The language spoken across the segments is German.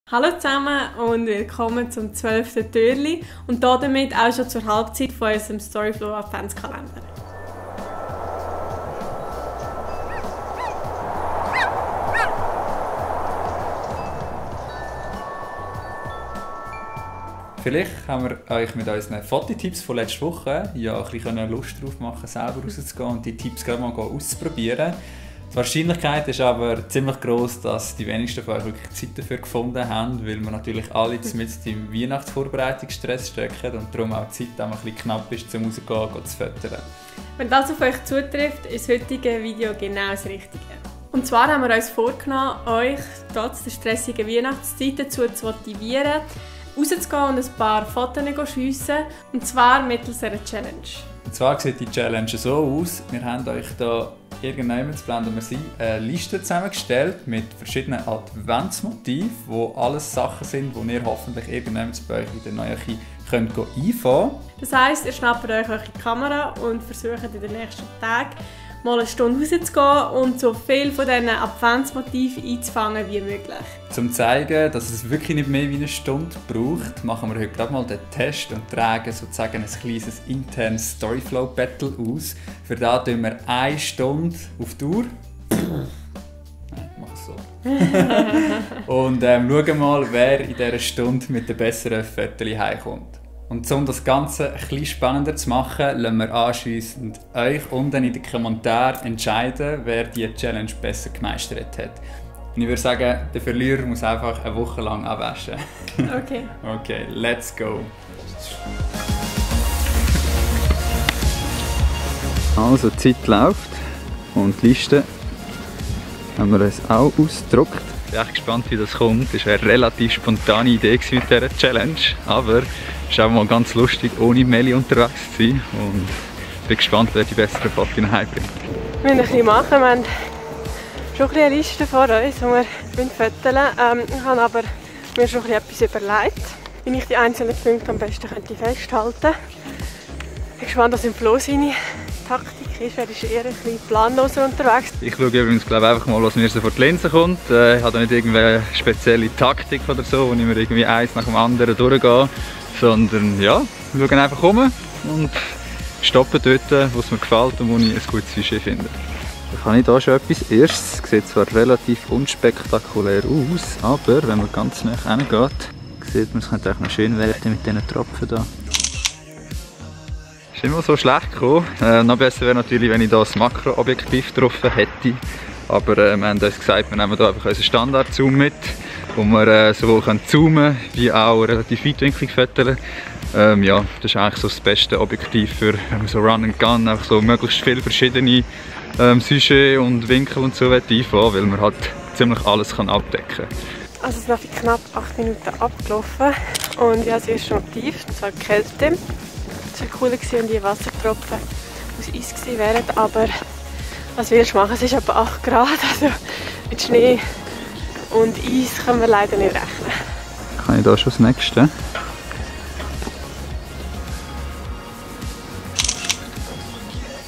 Hallo zusammen und willkommen zum 12. Türli und damit auch schon zur Halbzeit von unserem Storyflow Adventskalender. Vielleicht haben wir euch mit unseren Fototipps von letzter Woche ja ein bisschen Lust drauf machen, selber rauszugehen und die Tipps gerade mal auszuprobieren. Die Wahrscheinlichkeit ist aber ziemlich gross, dass die wenigsten von euch wirklich Zeit dafür gefunden haben, weil wir natürlich alle mit im Weihnachtsvorbereitungsstress stecken und darum auch die Zeit ein bisschen knapp ist, zum rausgehen und zu fotografieren. Wenn das auf euch zutrifft, ist das heutige Video genau das Richtige. Und zwar haben wir uns vorgenommen, euch trotz der stressigen Weihnachtszeit dazu zu motivieren, rauszugehen und ein paar Fotos zu schiessen, und zwar mittels einer Challenge. Und zwar sieht die Challenge so aus, wir haben euch hier irgendjemand blenden wir sie eine Liste zusammengestellt mit verschiedenen Adventsmotiven, wo alles Sachen sind, die ihr hoffentlich irgendjemand bei euch in der Nähe könnt einfangen. Das heisst, ihr schnappt euch eure Kamera und versucht in den nächsten Tagen mal eine Stunde rauszugehen und so viel von diesen Adventsmotiven einzufangen wie möglich. Um zu zeigen, dass es wirklich nicht mehr wie eine Stunde braucht, machen wir heute gerade mal den Test und tragen sozusagen ein kleines internes Storyflow-Battle aus. Für das tun wir 1 Stunde auf die Uhr. Nein, mach es so. Und schauen mal, wer in dieser Stunde mit den besseren Fotos heimkommt. Und um das Ganze ein bisschen spannender zu machen, lassen wir anschliessend euch unten in den Kommentaren entscheiden, wer diese Challenge besser gemeistert hat. Und ich würde sagen, der Verlierer muss einfach eine Woche lang abwaschen. Okay. Okay, let's go! Also, die Zeit läuft und die Liste haben wir uns auch ausgedruckt. Ich bin echt gespannt, wie das kommt. Das war eine relativ spontane Idee mit dieser Challenge, aber es ist auch mal ganz lustig, ohne Meli unterwegs zu sein. Und ich bin gespannt, wer die besseren Fotos nach Hause bringt. Wir müssen ein bisschen machen. Wir haben schon eine Liste vor uns, die wir fotografieren. Ich habe aber mir schon etwas überlegt, wie ich die einzelnen Punkte am besten festhalten könnte. Ich bin gespannt, was im Flo seine Taktik ist. Er ist eher ein bisschen planloser unterwegs. Ich schaue übrigens einfach mal, was mir so vor die Linse kommt. Ich habe nicht irgendeine spezielle Taktik oder so, wo ich mir irgendwie eins nach dem anderen durchgehe. Sondern ja, wir schauen einfach um und stoppen dort, wo es mir gefällt und wo ich ein gutes Sujet finde. Da kann ich hier schon etwas. Erstes sieht zwar relativ unspektakulär aus, aber wenn man ganz nah hingeht, sieht man, es könnte auch noch schön werden mit diesen Tropfen hier. Ist immer so schlecht gekommen. Noch besser wäre natürlich, wenn ich hier das Makroobjektiv getroffen hätte. Aber wir haben uns gesagt, wir nehmen hier einfach unseren Standard-Zoom mit, wo wir sowohl zoomen können, wie auch relativ weitwinklig fotografieren. Ja, das ist eigentlich so das beste Objektiv für, wenn man so Run and Gun, einfach so möglichst viele verschiedene Sujets und Winkel und so einfangen, weil man halt ziemlich alles abdecken kann. Also es ist nach knapp 8 Minuten abgelaufen und ich habe das erste Motiv, und zwar die Kälte. Es wäre cooler gewesen, wenn die Wassertropfen aus Eis gewesen wären, aber was willst du machen? Es ist etwa 8 Grad, also mit Schnee und Eis können wir leider nicht rechnen. Kann ich da schon das nächste?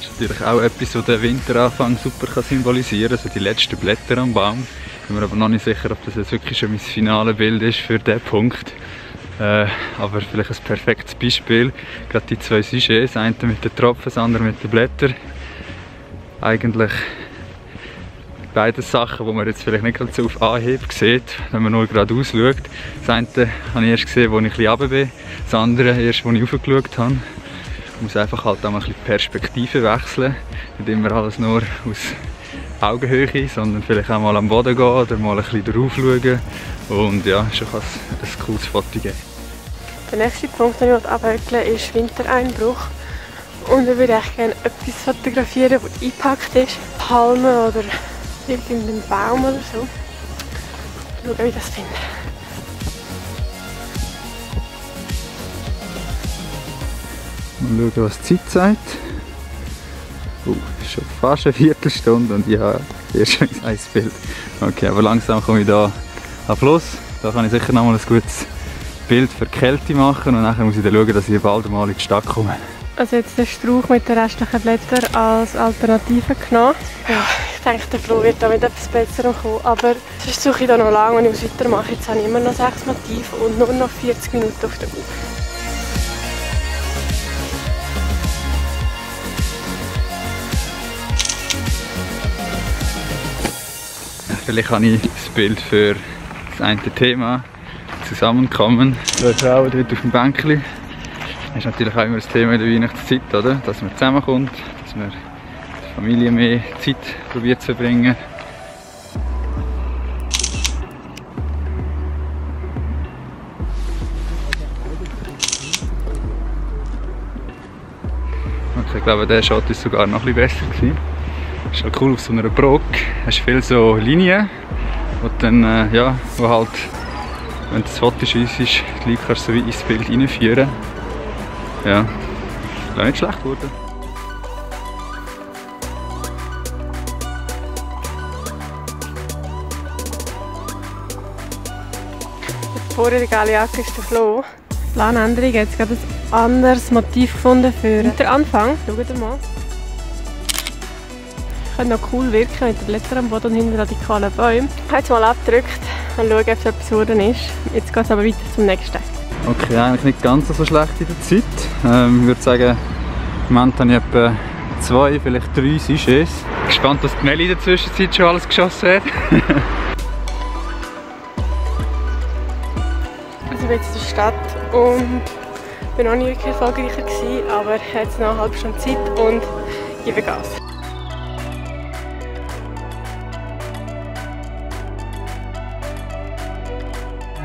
Das ist natürlich auch etwas, das den Winteranfang super symbolisieren kann, also die letzten Blätter am Baum. Ich bin mir aber noch nicht sicher, ob das jetzt wirklich schon mein finales Bild ist für diesen Punkt. Aber vielleicht ein perfektes Beispiel. Gerade die 2 Sujets, das eine mit den Tropfen, das andere mit den Blättern. Eigentlich beide Sachen, die man jetzt vielleicht nicht gerade so auf Anhieb sieht, wenn man nur gerade ausschaut. Das eine habe ich erst gesehen, als ich ein bisschen runter bin, das andere erst, als ich raufgeschaut habe. Man muss einfach halt auch mal ein bisschen Perspektive wechseln, nicht immer alles nur aus Augenhöhe, sondern vielleicht auch mal am Boden gehen oder mal ein bisschen drauf schauen. Und ja, schon kann es ein cooles Foto geben. Der nächste Punkt, den ich abhökeln will, ist Wintereinbruch. Und ich würde gerne etwas fotografieren, das eingepackt ist. Palmen oder irgendeinen Baum oder so. Schauen, wie ich das finde. Mal schauen, was die Zeit sagt. Schon fast eine Viertelstunde und ich habe erst schon ein Bild. Okay, aber langsam komme ich hier am Fluss. Da kann ich sicher noch mal ein gutes Bild für die Kälte machen und nachher muss ich dann schauen, dass ich bald mal in die Stadt komme. Also jetzt den Strauch mit den restlichen Blättern als Alternative genommen. Ja, Ich denke, der Flo wird da mit etwas Besserem kommen, aber sonst suche ich da noch lange und ich muss weitermachen. Jetzt habe ich immer noch 6 Motive und nur noch 40 Minuten auf der Uhr. Vielleicht habe ich das Bild für das eine Thema, Zusammenkommen. Zwei Frauen dort auf dem Bänkchen. Das ist natürlich auch immer das Thema in der Weihnachtszeit, oder? Dass man zusammenkommt, dass man die Familie mehr Zeit probiert zu verbringen. Ich glaube, der Shot war sogar noch ein bisschen besser gewesen. Das ist halt cool auf so einer Brücke. Hast viele so Linien, wo dann, ja, wo halt, wenn das Foto scheiss ist, die Leute kannst du so weit ins Bild reinführen. Ja, ist gar nicht schlecht geworden. Vor der Galiake ist der Flo. Planänderung, jetzt gerade ein anderes Motiv gefunden für den Anfang. Schaut mal. Könnte noch cool wirken mit den Blättern am Boden und hinter radikalen Bäumen. Ich habe jetzt mal abgedrückt und schaue, ob es etwas geworden ist. Jetzt geht es aber weiter zum nächsten. Okay, eigentlich nicht ganz so schlecht in der Zeit. Ich würde sagen, im Moment habe ich etwa 2, vielleicht 3 Sujets. Gespannt, was die Nelly in der Zwischenzeit schon alles geschossen hat. Also ich bin jetzt in der Stadt und bin noch nie wirklich erfolgreicher gewesen, aber ich habe jetzt noch eine halbe Stunde Zeit und gebe Gas.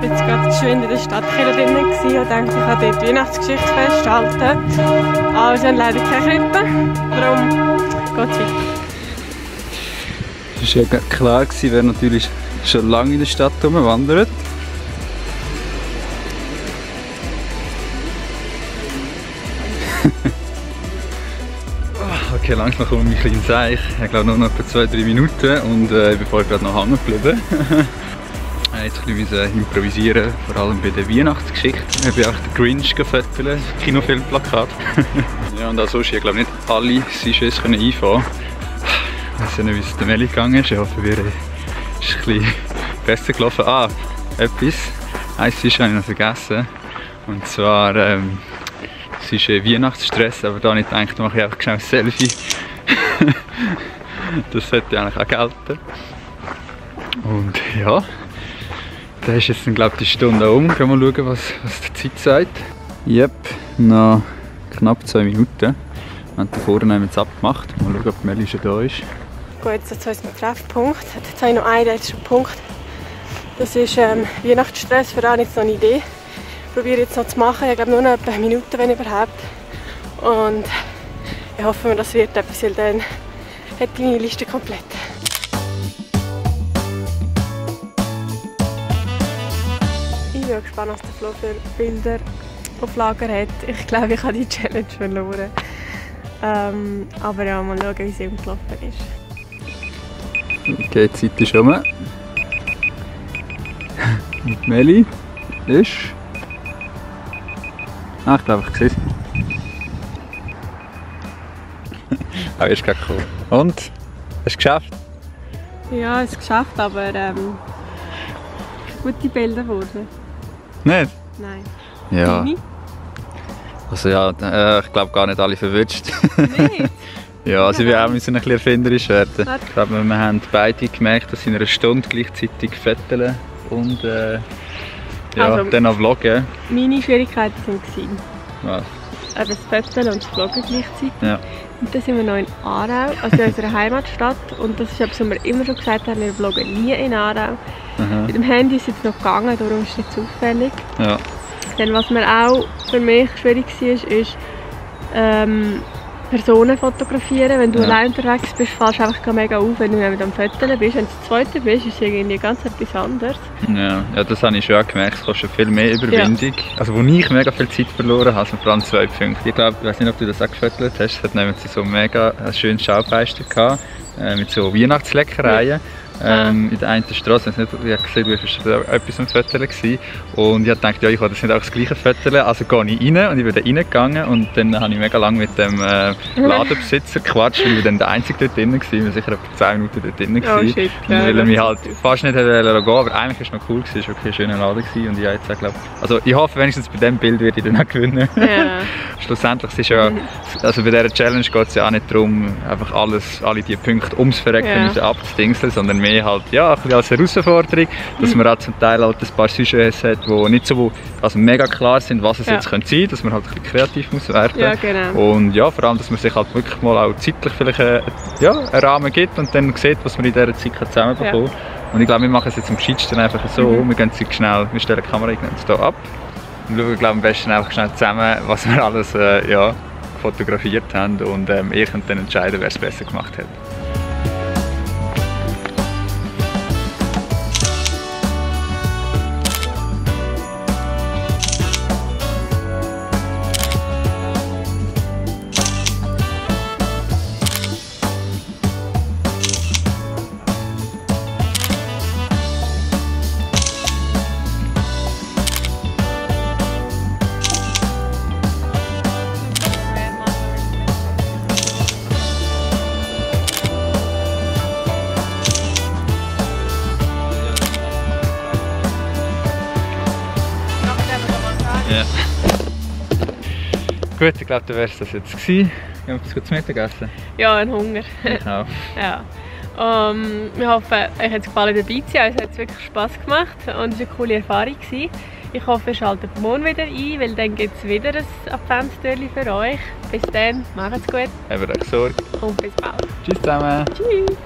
Ich war jetzt gerade geschwind in der Stadtkirche drin und dachte, ich kann dort die Weihnachtsgeschichte festhalten. Aber sie haben leider keine Krippe, darum geht es weiter. Es war ja klar, wer natürlich schon lange in der Stadt rumwandert. Okay, langsam komme ich ein bisschen Seich. Ich glaube nur noch etwa 2-3 Minuten und ich bin vorher gerade noch hängen geblieben. Jetzt ein bisschen improvisieren, vor allem bei der Weihnachtsgeschichte. Ich habe auch den Grinch gefotografiert, das Kinofilmplakat. Ja, und auch sonst, ich glaube nicht alle Sujets können einfangen. Ich weiß ja nicht, wie es der Melli gegangen ist. Ich hoffe, es ist ein bisschen besser gelaufen. Ah, etwas. Ein Sujet habe ich noch vergessen. Und zwar, es ist Weihnachtsstress, aber da habe ich gedacht, mache ich einfach schnell ein Selfie. Das sollte eigentlich auch gelten. Und ja. Da ist jetzt, glaube ich, die Stunde um. Gehen wir mal schauen, was die Zeit sagt. Yep, noch knapp 2 Minuten. Wir haben da vorne jetzt abgemacht. Mal schauen, ob die Melli schon da ist. Gut, jetzt zu unserem Treffpunkt. Jetzt habe ich noch einen letzten Punkt. Das ist Weihnachtsstress, für alle jetzt noch eine Idee. Ich probiere jetzt noch zu machen. Ich glaube nur noch etwa eine Minute, wenn überhaupt. Und ich hoffe, das wird etwas, weil dann hat meine Liste komplett. Ich bin gespannt, was der Flo für Bilder auf Lager hat. Ich glaube, ich habe die Challenge verloren. Aber ja, mal schauen, wie sie umgelaufen ist. Okay, die Zeit ist rum. Und Melli ist... Ah, ich glaube, ich sehe es. Aber ist gerade cool. Und? Hast du es geschafft? Ja, es ist geschafft, aber gute Bilder wurden. Nicht? Nein. Ja. Deine? Also ja, ich glaube gar nicht alle verwünscht. Nicht? Ja, also wir müssen ein bisschen erfinderisch werden. Ich glaube, wir haben beide gemerkt, dass in einer Stunde gleichzeitig fetteln und ja, also, dann auch vloggen. Meine Schwierigkeiten waren Was? das Fetteln und das Vloggen gleichzeitig. Ja. Und dann sind wir noch in Aarau, also in unserer Heimatstadt. Und das ist etwas, was wir immer schon gesagt haben, wir vloggen nie in Aarau. Aha. Mit dem Handy ist es jetzt noch gegangen, darum ist es nicht zufällig. Ja. Dann, was mir auch für mich schwierig war, ist Personen fotografieren. Wenn du allein unterwegs bist, fällst du einfach mega auf, wenn du mit am Fotografieren bist. Wenn du das Zweite bist, ist es irgendwie ganz etwas anderes. Ja, das habe ich schon gemerkt. Es kostet viel mehr Überwindung. Ja. Also wo ich mega viel Zeit verloren habe, sind vor allem 2 Punkte. Ich glaube, ich weiß nicht, ob du das auch gefotografiert hast. Es hat nämlich so mega ein schönes Schaufenster gehabt, mit so Weihnachtsleckereien. in der einen Straße. Ich habe nicht gesehen, du warst etwas am Fötterchen gewesen. Und ich habe gedacht, ja, ich habe das nicht auch das gleiche Fötterchen. Also gehe ich rein und ich bin da reingegangen. Und dann habe ich mega lange mit dem Ladenbesitzer gequatscht, weil ich dann der Einzige dort drin war. Ich war sicher etwa 10 Minuten dort drin. Oh shit, weil er mich halt fast nicht gehen wollte, aber eigentlich war es noch cool. Es war wirklich ein schöner Laden. Und ich, jetzt, also ich hoffe, wenigstens bei diesem Bild werde ich dann auch gewinnen. Ja. Schlussendlich ist ja, also bei dieser Challenge geht es ja auch nicht darum, einfach alle diese Punkte ums Verrecken abzudingseln, sondern mehr halt, ja, ein bisschen als Herausforderung, dass man auch zum Teil halt ein paar Sujets hat, die nicht so also mega klar sind, was es jetzt könnte sein, dass man halt ein bisschen kreativ muss werden. Ja, genau. Und ja, vor allem, dass man sich halt wirklich mal auch zeitlich vielleicht einen Rahmen gibt und dann sieht, was man in dieser Zeit zusammenbekommt. Ja. Und ich glaube, wir machen es jetzt am gescheitsten einfach so, wir gehen jetzt schnell, wir stellen die Kamera hier ab und schauen, glaube am besten einfach schnell zusammen, was wir alles fotografiert haben und ihr könnt dann entscheiden, wer es besser gemacht hat. Ja. Gut, ich glaube, dann wäre es das jetzt gewesen. Wir haben jetzt gut zu Mittag gegessen. Ja, ein Hunger. Ich auch. Ja. Wir hoffen, euch hat es gefallen dabei zu sein. Es hat wirklich Spass gemacht und es war eine coole Erfahrung. Ich hoffe, ihr schaltet morgen wieder ein, weil dann gibt es wieder ein Adventstürchen für euch. Bis dann, macht's gut. Habt euch Sorge. Und bis bald. Tschüss zusammen. Tschüss.